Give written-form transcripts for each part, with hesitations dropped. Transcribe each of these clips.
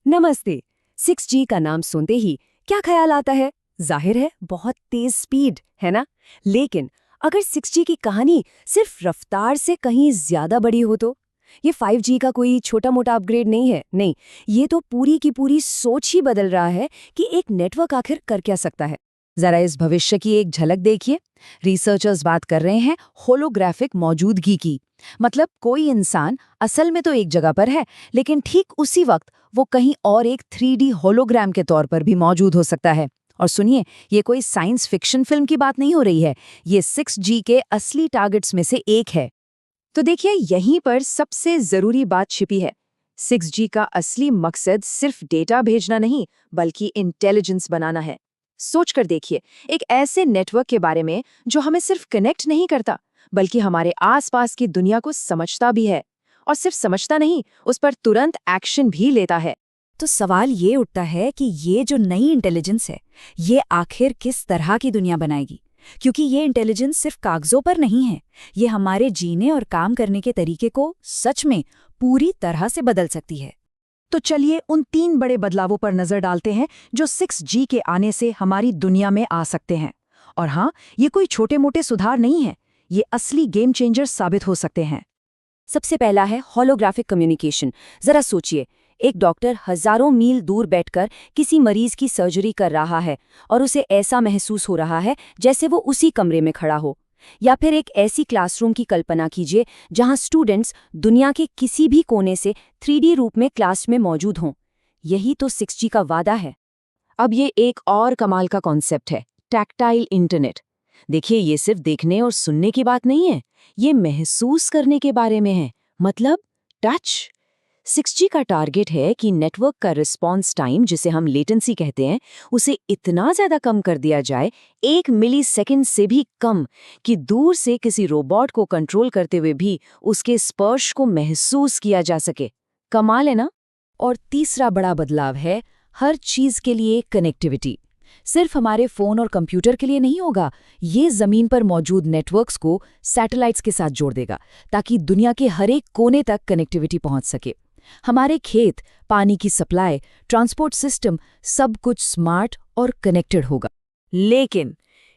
नमस्ते। 6G का नाम सुनते ही क्या ख्याल आता है? जाहिर है बहुत तेज स्पीड, है ना? लेकिन अगर 6G की कहानी सिर्फ रफ्तार से कहीं ज्यादा बड़ी हो तो? ये 5G का कोई छोटा मोटा अपग्रेड नहीं है, नहीं। ये तो पूरी की पूरी सोच ही बदल रहा है कि एक नेटवर्क आखिर कर क्या सकता है। जरा इस भविष्य की एक झलक देखिए। रिसर्चर्स बात कर रहे हैं होलोग्राफिक मौजूदगी की। मतलब कोई इंसान असल में तो एक जगह पर है, लेकिन ठीक उसी वक्त वो कहीं और एक 3D होलोग्राम के तौर पर भी मौजूद हो सकता है। और सुनिए, ये कोई साइंस फिक्शन फिल्म की बात नहीं हो रही है, ये 6G के असली टारगेट्स में से एक है। तो देखिए, यहीं पर सबसे जरूरी बात छिपी है। 6G का असली मकसद सिर्फ डेटा भेजना नहीं, बल्कि इंटेलिजेंस बनाना है। सोचकर देखिए, एक ऐसे नेटवर्क के बारे में जो हमें सिर्फ कनेक्ट नहीं करता, बल्कि हमारे आसपास की दुनिया को समझता भी है। और सिर्फ समझता नहीं, उस पर तुरंत एक्शन भी लेता है। तो सवाल ये उठता है कि ये जो नई इंटेलिजेंस है, ये आखिर किस तरह की दुनिया बनाएगी? क्योंकि ये इंटेलिजेंस सिर्फ कागजों पर नहीं है, ये हमारे जीने और काम करने के तरीके को सच में पूरी तरह से बदल सकती है। तो चलिए उन 3 बड़े बदलावों पर नजर डालते हैं जो 6G के आने से हमारी दुनिया में आ सकते हैं। और हाँ, ये कोई छोटे मोटे सुधार नहीं है, ये असली गेम चेंजर साबित हो सकते हैं। सबसे पहला है होलोग्राफिक कम्युनिकेशन। जरा सोचिए, एक डॉक्टर हजारों मील दूर बैठकर किसी मरीज की सर्जरी कर रहा है और उसे ऐसा महसूस हो रहा है जैसे वो उसी कमरे में खड़ा हो। या फिर एक ऐसी क्लासरूम की कल्पना कीजिए जहां स्टूडेंट्स दुनिया के किसी भी कोने से 3D रूप में क्लास में मौजूद हों। यही तो 6G का वादा है। अब ये एक और कमाल का कॉन्सेप्ट है, टैक्टाइल इंटरनेट। देखिए, ये सिर्फ देखने और सुनने की बात नहीं है, ये महसूस करने के बारे में है। मतलब टच। 6G का टारगेट है कि नेटवर्क का रिस्पॉन्स टाइम, जिसे हम लेटेंसी कहते हैं, उसे इतना ज्यादा कम कर दिया जाए, 1 मिलीसेकंड से भी कम, कि दूर से किसी रोबोट को कंट्रोल करते हुए भी उसके स्पर्श को महसूस किया जा सके। कमाल है ना? और तीसरा बड़ा बदलाव है हर चीज के लिए कनेक्टिविटी। सिर्फ हमारे फोन और कंप्यूटर के लिए नहीं होगा, ये जमीन पर मौजूद नेटवर्क्स को सैटेलाइट्स के साथ जोड़ देगा, ताकि दुनिया के हर एक कोने तक कनेक्टिविटी पहुंच सके। हमारे खेत, पानी की सप्लाई, ट्रांसपोर्ट सिस्टम, सब कुछ स्मार्ट और कनेक्टेड होगा। लेकिन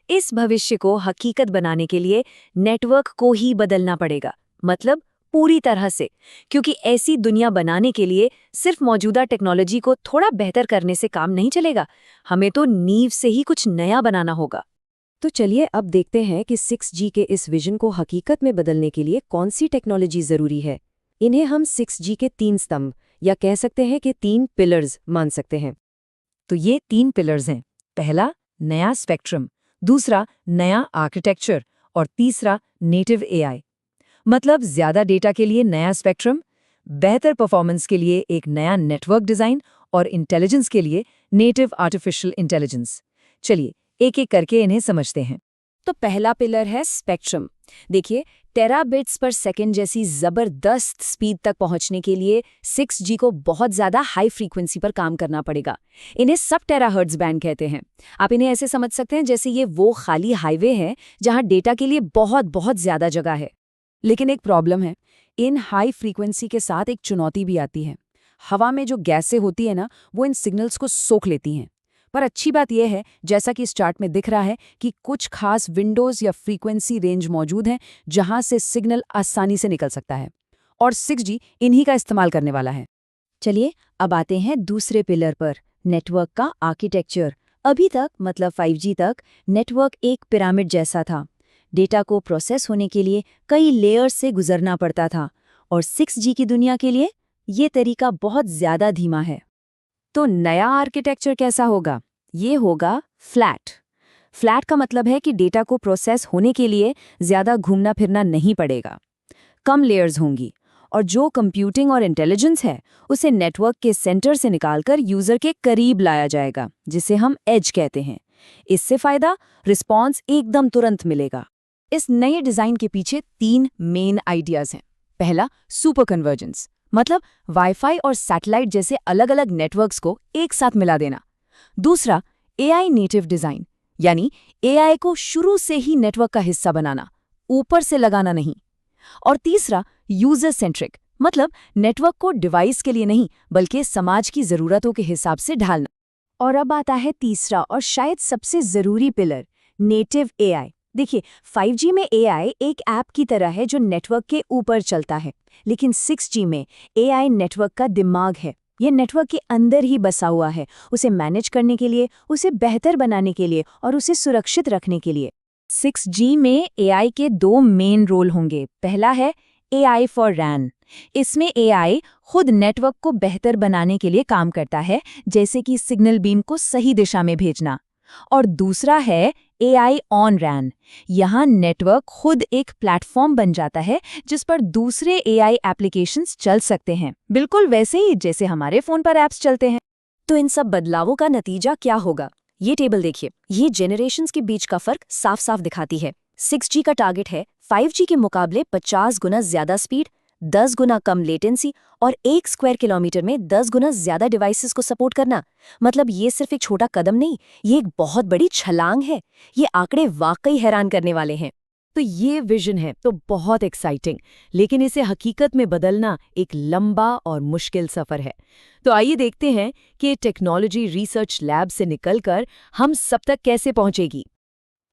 इस भविष्य को हकीकत बनाने के लिए नेटवर्क को ही बदलना पड़ेगा, मतलब पूरी तरह से। क्योंकि ऐसी दुनिया बनाने के लिए सिर्फ मौजूदा टेक्नोलॉजी को थोड़ा बेहतर करने से काम नहीं चलेगा, हमें तो नींव से ही कुछ नया बनाना होगा। तो चलिए अब देखते हैं कि 6G के इस विजन को हकीकत में बदलने के लिए कौन सी टेक्नोलॉजी जरूरी है। इन्हें हम 6G के 3 स्तंभ, या कह सकते हैं कि 3 पिलर्स मान सकते हैं। तो ये 3 पिलर्स हैं। पहला, नया स्पेक्ट्रम। दूसरा, नया आर्किटेक्चर। और तीसरा, नेटिव AI। मतलब ज्यादा डेटा के लिए नया स्पेक्ट्रम, बेहतर परफॉर्मेंस के लिए एक नया नेटवर्क डिजाइन, और इंटेलिजेंस के लिए नेटिव आर्टिफिशियल इंटेलिजेंस। चलिए एक एक करके इन्हें समझते हैं। तो पहला पिलर है स्पेक्ट्रम। देखिए, टेराबिट्स पर सेकंड जैसी जबरदस्त स्पीड तक पहुंचने के लिए 6G को बहुत ज्यादा हाई फ्रीक्वेंसी पर काम करना पड़ेगा। इन्हें सब टेराहर्ट्ज बैंड कहते हैं। आप इन्हें ऐसे समझ सकते हैं जैसे ये वो खाली हाईवे है जहां डेटा के लिए बहुत बहुत ज्यादा जगह है। लेकिन एक प्रॉब्लम है, इन हाई फ्रीक्वेंसी के साथ एक चुनौती भी आती है। हवा में जो गैसें होती है ना, वो इन सिग्नल्स को सोख लेती हैं। पर अच्छी बात यह है, जैसा कि इस चार्ट में दिख रहा है, कि कुछ खास विंडोज या फ्रीक्वेंसी रेंज मौजूद हैं जहां से सिग्नल आसानी से निकल सकता है। और 6G इन्हीं का इस्तेमाल करने वाला है। चलिए अब आते हैं दूसरे पिलर पर, नेटवर्क का आर्किटेक्चर। अभी तक, मतलब 5G तक, नेटवर्क एक पिरामिड जैसा था। डेटा को प्रोसेस होने के लिए कई लेयर्स से गुजरना पड़ता था। और 6G की दुनिया के लिए ये तरीका बहुत ज्यादा धीमा है। तो नया आर्किटेक्चर कैसा होगा? ये होगा फ्लैट। फ्लैट का मतलब है कि डेटा को प्रोसेस होने के लिए ज्यादा घूमना फिरना नहीं पड़ेगा। कम लेयर्स होंगी, और जो कंप्यूटिंग और इंटेलिजेंस है उसे नेटवर्क के सेंटर से निकालकर यूजर के करीब लाया जाएगा, जिसे हम एज कहते हैं। इससे फायदा, रिस्पॉन्स एकदम तुरंत मिलेगा। इस नए डिजाइन के पीछे 3 मेन आइडियाज हैं। पहला, सुपर कन्वर्जेंस, मतलब वाईफाई और सैटेलाइट जैसे अलग अलग नेटवर्क्स को एक साथ मिला देना। दूसरा, AI नेटिव डिजाइन, यानी AI को शुरू से ही नेटवर्क का हिस्सा बनाना, ऊपर से लगाना नहीं। और तीसरा, यूजर सेंट्रिक, मतलब नेटवर्क को डिवाइस के लिए नहीं बल्कि समाज की ज़रूरतों के हिसाब से ढालना। और अब आता है तीसरा और शायद सबसे ज़रूरी पिलर, नेटिव एआई। देखिए, 5G में एआई एक ऐप की तरह है जो नेटवर्क के ऊपर चलता है, लेकिन 6G में एआई नेटवर्क का दिमाग है। ये नेटवर्क के अंदर ही बसा हुआ है, उसे मैनेज करने के लिए, उसे बेहतर बनाने के लिए और उसे सुरक्षित रखने के लिए। 6G में एआई के 2 मेन रोल होंगे। पहला है AI फॉर RAN। इसमें एआई खुद नेटवर्क को बेहतर बनाने के लिए काम करता है, जैसे कि सिग्नल बीम को सही दिशा में भेजना। और दूसरा है AI ऑन RAN। यहाँ नेटवर्क खुद एक प्लेटफॉर्म बन जाता है जिस पर दूसरे एआई एप्लीकेशंस चल सकते हैं, बिल्कुल वैसे ही जैसे हमारे फ़ोन पर ऐप्स चलते हैं। तो इन सब बदलावों का नतीजा क्या होगा? ये टेबल देखिए, ये जेनरेशन्स के बीच का फर्क साफ साफ दिखाती है। 6G का टारगेट है 5G के मुकाबले 50 गुना ज्यादा स्पीड, 10 गुना कम लेटेंसी और 1 स्क्वायर किलोमीटर में 10 गुना ज्यादा डिवाइसेस को सपोर्ट करना। मतलब ये सिर्फ एक छोटा कदम नहीं, ये एक बहुत बड़ी छलांग है। ये आंकड़े वाकई हैरान करने वाले हैं। तो ये विजन है तो बहुत एक्साइटिंग, लेकिन इसे हकीकत में बदलना एक लंबा और मुश्किल सफ़र है। तो आइए देखते हैं कि टेक्नोलॉजी रिसर्च लैब से निकलकर हम सब तक कैसे पहुंचेगी।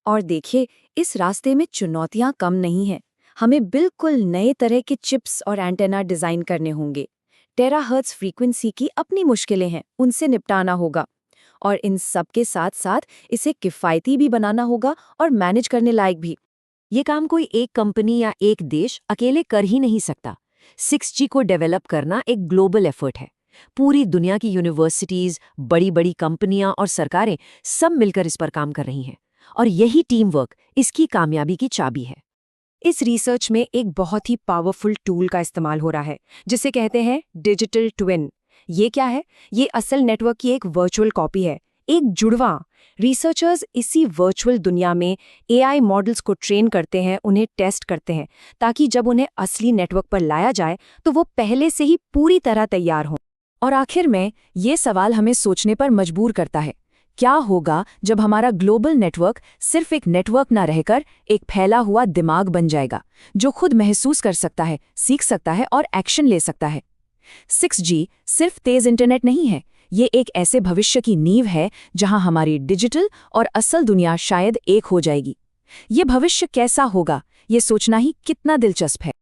और देखिए, इस रास्ते में चुनौतियां कम नहीं हैं। हमें बिल्कुल नए तरह के चिप्स और एंटेना डिज़ाइन करने होंगे। टेराहर्ट्ज़ फ्रीक्वेंसी की अपनी मुश्किलें हैं, उनसे निपटाना होगा। और इन सब के साथ साथ इसे किफ़ायती भी बनाना होगा और मैनेज करने लायक भी। ये काम कोई एक कंपनी या एक देश अकेले कर ही नहीं सकता। 6G को डेवलप करना एक ग्लोबल एफर्ट है। पूरी दुनिया की यूनिवर्सिटीज़, बड़ी-बड़ी कंपनियां और सरकारें सब मिलकर इस पर काम कर रही हैं। और यही टीम वर्क इसकी कामयाबी की चाबी है। इस रिसर्च में एक बहुत ही पावरफुल टूल का इस्तेमाल हो रहा है, जिसे कहते हैं डिजिटल ट्विन। ये क्या है? ये असल नेटवर्क की एक वर्चुअल कॉपी है, एक जुड़वा। रिसर्चर्स इसी वर्चुअल दुनिया में एआई मॉडल्स को ट्रेन करते हैं, उन्हें टेस्ट करते हैं, ताकि जब उन्हें असली नेटवर्क पर लाया जाए तो वो पहले से ही पूरी तरह तैयार हों। और आखिर में ये सवाल हमें सोचने पर मजबूर करता है, क्या होगा जब हमारा ग्लोबल नेटवर्क सिर्फ एक नेटवर्क ना रहकर एक फैला हुआ दिमाग बन जाएगा, जो खुद महसूस कर सकता है, सीख सकता है और एक्शन ले सकता है। 6G सिर्फ तेज इंटरनेट नहीं है, ये एक ऐसे भविष्य की नींव है जहां हमारी डिजिटल और असल दुनिया शायद एक हो जाएगी। ये भविष्य कैसा होगा, ये सोचना ही कितना दिलचस्प है।